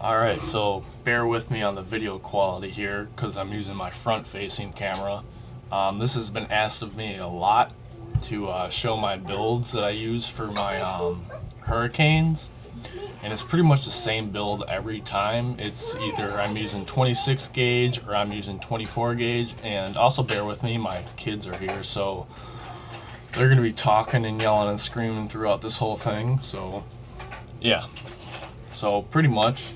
Alright, so bear with me on the video quality here because I'm using my front facing camera. This has been asked of me a lot to show my builds that I use for my Hurricanes, and it's pretty much the same build every time. It's either I'm using 26 gauge or I'm using 24 gauge, and also bear with me, my kids are here, so they're going to be talking and yelling and screaming throughout this whole thing, so yeah. So pretty much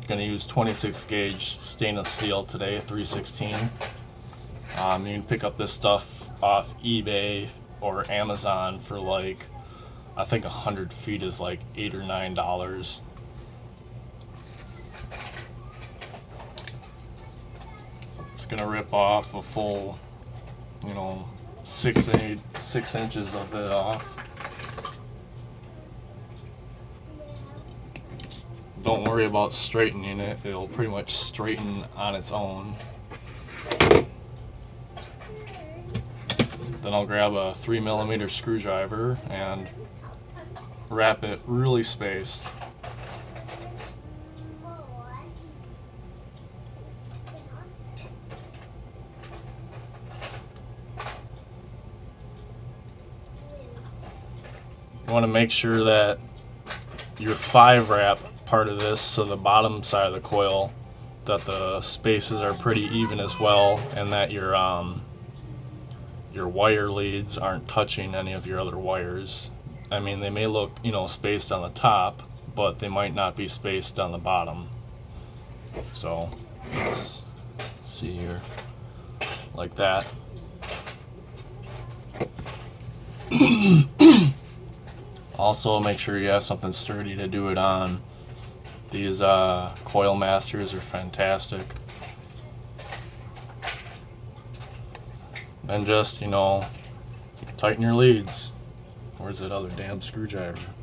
going to use 26 gauge stainless steel today, 316. You can pick up this stuff off eBay or Amazon for like, I think 100 feet is like $8 or $9. Just gonna rip off a full, 6 inches of it off. Don't worry about straightening it, it'll pretty much straighten on its own. Then I'll grab a 3mm screwdriver and wrap it really spaced. You want to make sure that your 5-wrap part of this, so the bottom side of the coil, that the spaces are pretty even as well, and that your wire leads aren't touching any of your other wires. I mean, they may look, spaced on the top, but they might not be spaced on the bottom. So, let's see here, like that. Also, make sure you have something sturdy to do it on. These Coil Masters are fantastic. Then just, tighten your leads. Where's that other damn screwdriver?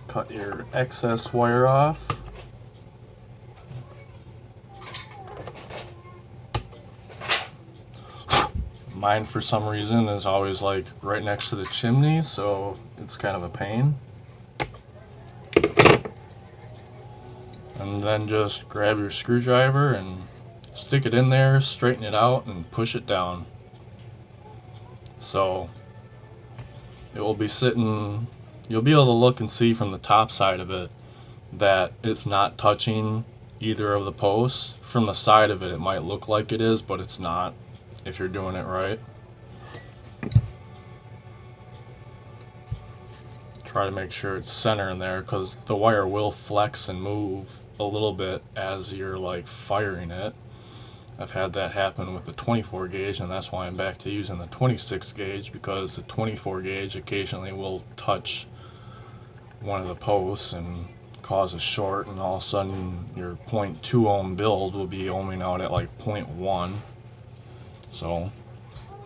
Cut your excess wire off. Mine, for some reason, is always like right next to the chimney, so it's kind of a pain. And then just grab your screwdriver and stick it in there, straighten it out, and push it down. So it will be sitting. You'll be able to look and see from the top side of it that it's not touching either of the posts. From the side of it, it might look like it is, but it's not if you're doing it right. Try to make sure it's center in there, because the wire will flex and move a little bit as you're like firing it. I've had that happen with the 24 gauge, and that's why I'm back to using the 26 gauge, because the 24 gauge occasionally will touch one of the posts and cause a short, and all of a sudden your 0.2 ohm build will be ohming out at like 0.1. So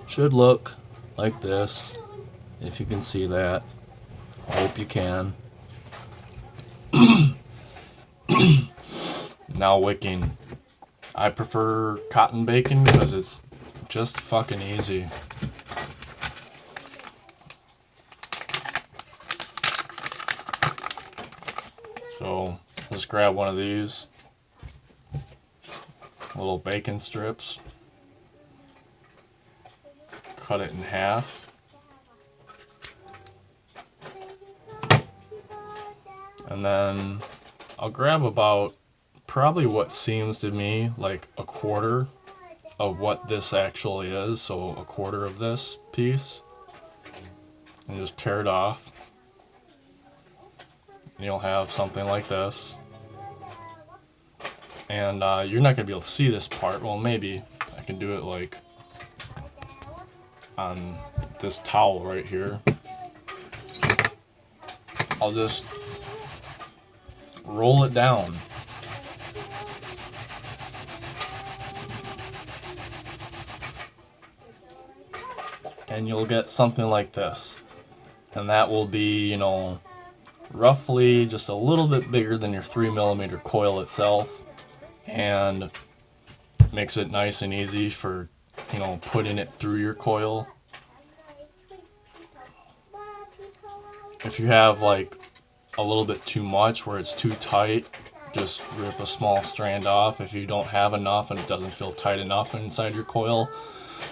should look like this, if you can see that. I hope you can. Now wicking. I prefer cotton baking because it's just fucking easy. So let's grab one of these little bacon strips, cut it in half, and then I'll grab about probably what seems to me like a quarter of what this actually is, so a quarter of this piece, and just tear it off. And you'll have something like this. And you're not going to be able to see this part. Well, maybe I can do it like on this towel right here. I'll just roll it down. and you'll get something like this. And that will be, you know, roughly just a little bit bigger than your 3mm coil itself, and makes it nice and easy for, you know, putting it through your coil. If you have like a little bit too much where it's too tight, just rip a small strand off. If you don't have enough and it doesn't feel tight enough inside your coil,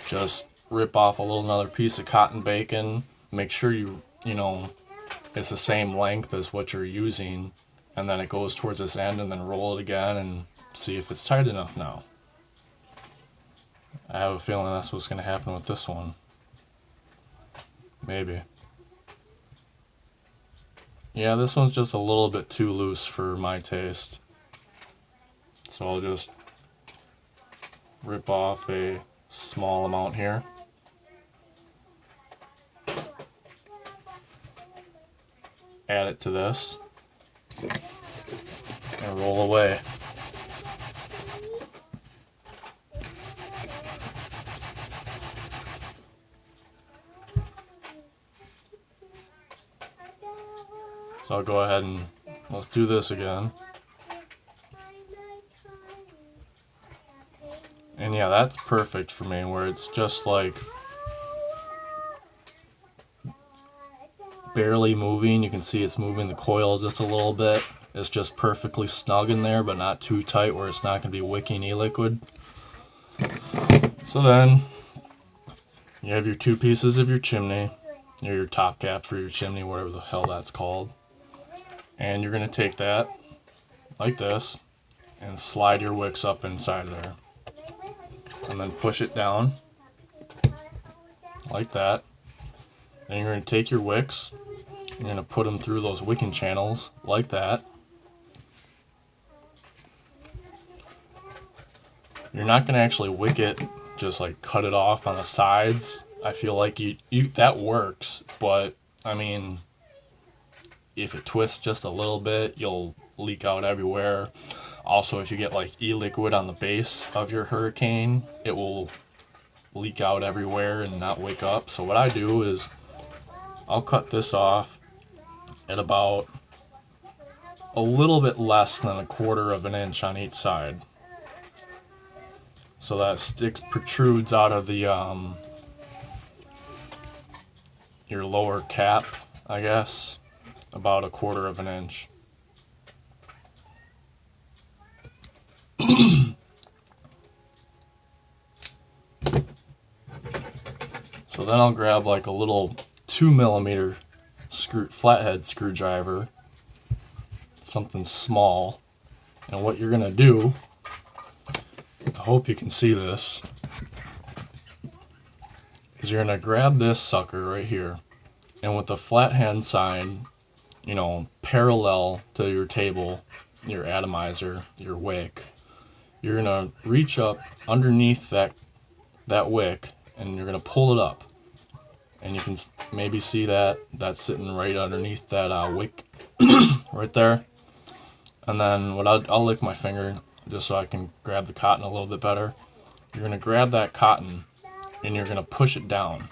just rip off another piece of cotton bacon. Make sure you know, it's the same length as what you're using, and then it goes towards this end, and then roll it again and see if it's tight enough now. I have a feeling that's what's going to happen with this one. Maybe. Yeah, this one's just a little bit too loose for my taste. So I'll just rip off a small amount here. Add it to this. And roll away. So I'll go ahead and let's do this again. And yeah, that's perfect for me, where it's just like barely moving. You can see it's moving the coil just a little bit. It's just perfectly snug in there, but not too tight where it's not going to be wicking e-liquid. So then you have your two pieces of your chimney, or your top cap for your chimney, whatever the hell that's called. And you're going to take that like this and slide your wicks up inside there. And then push it down like that. Then you're going to take your wicks, you're going to put them through those wicking channels like that. You're not going to actually wick it, just like cut it off on the sides. I feel like you that works, but I mean, if it twists just a little bit, you'll leak out everywhere. Also, if you get like e-liquid on the base of your hurricane, it will leak out everywhere and not wick up. So what I do is I'll cut this off at about a little bit less than 1/4 of an inch on each side. So that stick protrudes out of the your lower cap, I guess, about 1/4 of an inch. So then I'll grab like a little 2mm flathead screwdriver, something small, and what you're gonna do, I hope you can see this, is you're gonna grab this sucker right here, and with the flathead side, you know, parallel to your table, your atomizer, your wick, you're gonna reach up underneath that wick, and you're gonna pull it up, and you can maybe see that's sitting right underneath that wick right there. And then what I'll lick my finger just so I can grab the cotton a little bit better. You're gonna grab that cotton and you're gonna push it down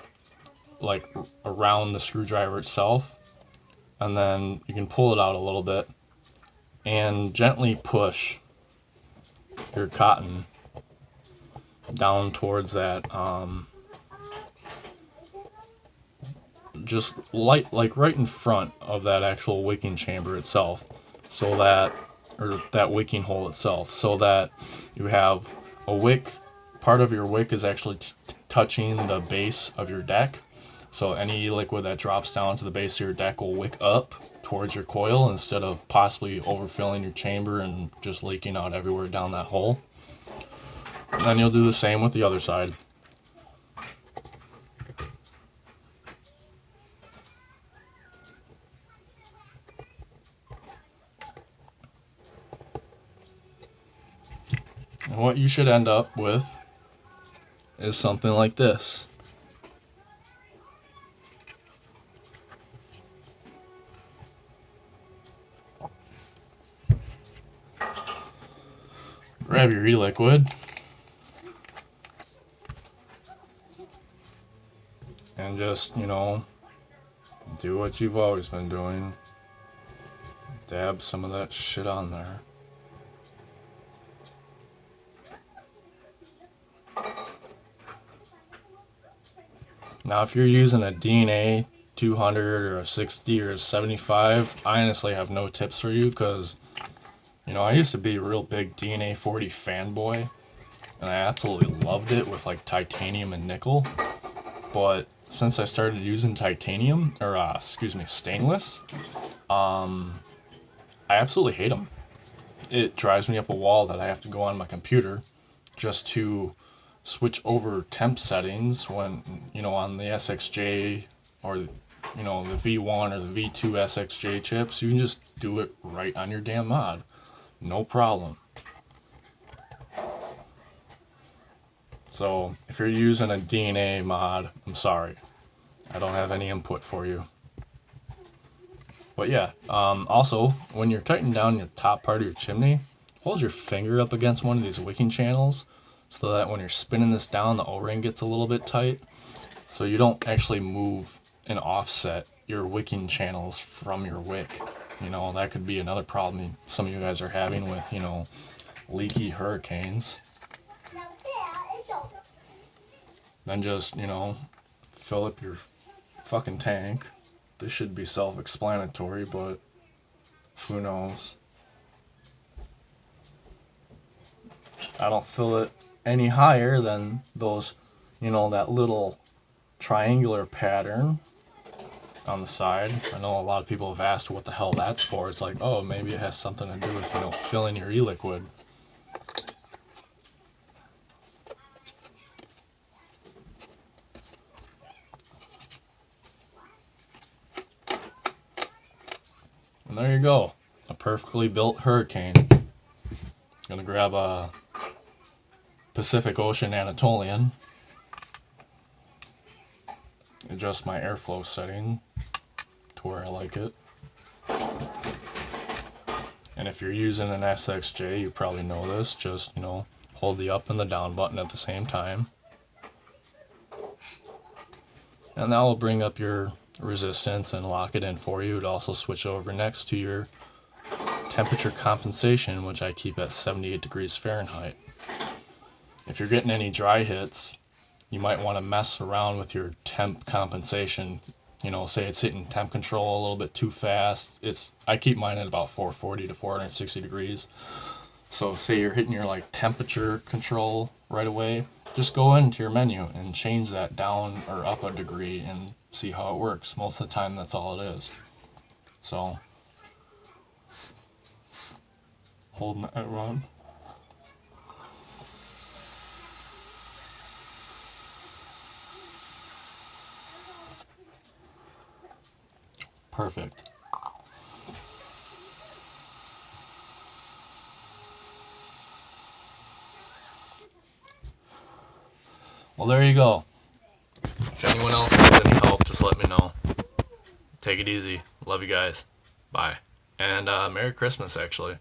like around the screwdriver itself, and then you can pull it out a little bit and gently push your cotton down towards that just like right in front of that actual wicking chamber itself, so that, or that wicking hole itself, so that you have a wick, part of your wick is actually touching the base of your deck, so any liquid that drops down to the base of your deck will wick up towards your coil instead of possibly overfilling your chamber and just leaking out everywhere down that hole. And then you'll do the same with the other side. And what you should end up with is something like this. Grab your e-liquid And just, do what you've always been doing. Dab some of that shit on there. Now, if you're using a DNA 200 or a 60 or a 75, I honestly have no tips for you because, I used to be a real big DNA 40 fanboy, and I absolutely loved it with like titanium and nickel. But since I started using titanium, or stainless, I absolutely hate them. It drives me up a wall that I have to go on my computer just to switch over temp settings when, on the SXJ or, the V1 or the V2 SXJ chips. You can just do it right on your damn mod. No problem. So if you're using a DNA mod, I'm sorry. I don't have any input for you. But yeah, also, when you're tightening down your top part of your chimney, hold your finger up against one of these wicking channels so that when you're spinning this down, the O-ring gets a little bit tight. So you don't actually move and offset your wicking channels from your wick. That could be another problem some of you guys are having with, leaky hurricanes. Then just, fill up your fucking tank. This should be self-explanatory, but who knows? I don't fill it any higher than those, that little triangular pattern on the side. I know a lot of people have asked what the hell that's for. It's like, oh, maybe it has something to do with, filling your e-liquid. And there you go. A perfectly built hurricane. Gonna grab a Pacific Ocean Anatolian. Adjust my airflow setting to where I like it. And if you're using an SXJ, you probably know this. Just, hold the up and the down button at the same time. And that will bring up your resistance and lock it in for you. It also switch over next to your temperature compensation, which I keep at 78 degrees Fahrenheit. If you're getting any dry hits, you might want to mess around with your temp compensation. Say it's hitting temp control a little bit too fast. I keep mine at about 440 to 460 degrees. So say you're hitting your temperature control right away, just go into your menu and change that down or up a degree and see how it works. Most of the time that's all it is. So holding that around. Perfect. Well, there you go. If anyone else needs any help, just let me know. Take it easy. Love you guys. Bye. And Merry Christmas, actually.